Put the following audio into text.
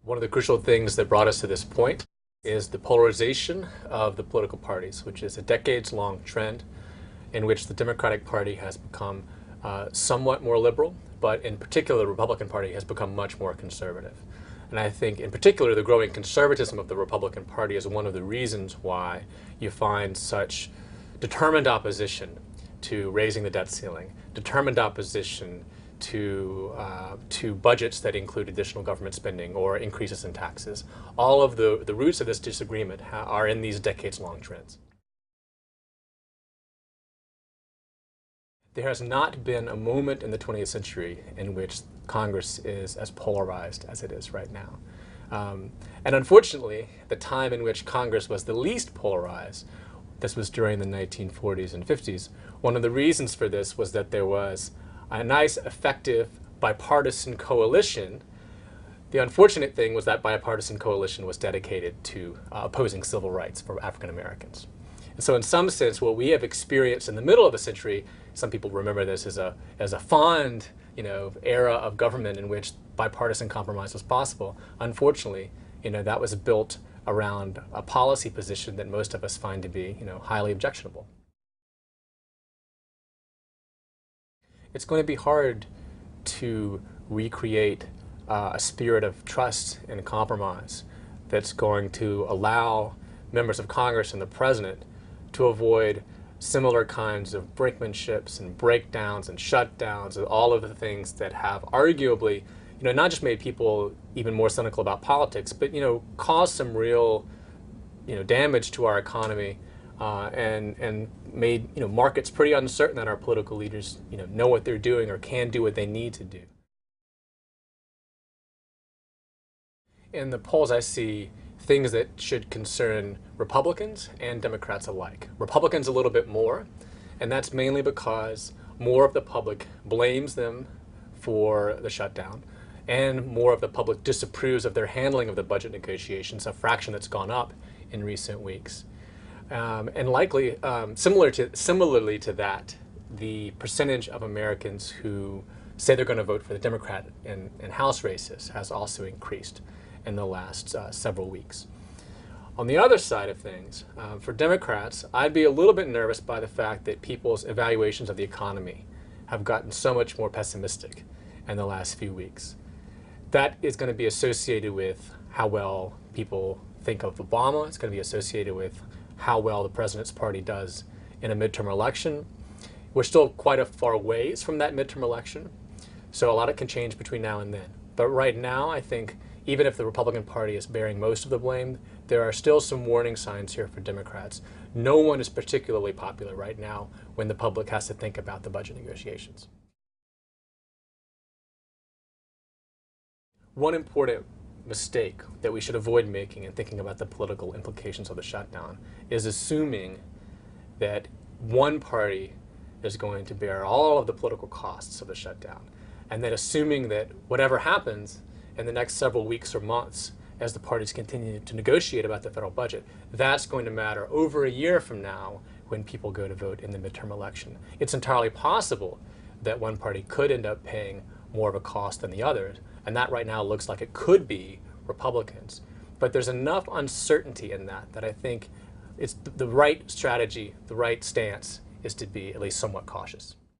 One of the crucial things that brought us to this point is the polarization of the political parties, which is a decades-long trend in which the Democratic Party has become somewhat more liberal, but in particular the Republican Party has become much more conservative. And I think in particular the growing conservatism of the Republican Party is one of the reasons why you find such determined opposition to raising the debt ceiling, determined opposition to budgets that include additional government spending or increases in taxes. All of the roots of this disagreement are in these decades-long trends. There has not been a moment in the 20th century in which Congress is as polarized as it is right now. And unfortunately, the time in which Congress was the least polarized, this was during the 1940s and 50s. One of the reasons for this was that there was a nice, effective bipartisan coalition. The unfortunate thing was that bipartisan coalition was dedicated to opposing civil rights for African Americans. And so in some sense, what we have experienced in the middle of the century, some people remember this as a fond era of government in which bipartisan compromise was possible. Unfortunately, that was built around a policy position that most of us find to be highly objectionable. It's going to be hard to recreate a spirit of trust and compromise that's going to allow members of Congress and the President to avoid similar kinds of brinkmanships and breakdowns and shutdowns and all of the things that have arguably, not just made people even more cynical about politics, but, caused some real, damage to our economy and made, markets pretty uncertain that our political leaders, know what they're doing or can do what they need to do. In the polls, I see things that should concern Republicans and Democrats alike. Republicans a little bit more, and that's mainly because more of the public blames them for the shutdown, and more of the public disapproves of their handling of the budget negotiations, a fraction that's gone up in recent weeks. And likely, similarly to that, the percentage of Americans who say they're going to vote for the Democrat in House races has also increased in the last several weeks. On the other side of things, for Democrats, I'd be a little bit nervous by the fact that people's evaluations of the economy have gotten so much more pessimistic in the last few weeks. That is going to be associated with how well people think of Obama. It's going to be associated with how well the president's party does in a midterm election. We're still quite a far ways from that midterm election, so a lot can change between now and then. But right now, I think even if the Republican Party is bearing most of the blame, there are still some warning signs here for Democrats. No one is particularly popular right now when the public has to think about the budget negotiations. One important mistake that we should avoid making in thinking about the political implications of the shutdown is assuming that one party is going to bear all of the political costs of the shutdown, and then assuming that whatever happens in the next several weeks or months as the parties continue to negotiate about the federal budget, that's going to matter over a year from now when people go to vote in the midterm election. It's entirely possible that one party could end up paying more of a cost than the others, and that right now looks like it could be Republicans. But there's enough uncertainty in that I think it's the right strategy, the right stance is to be at least somewhat cautious.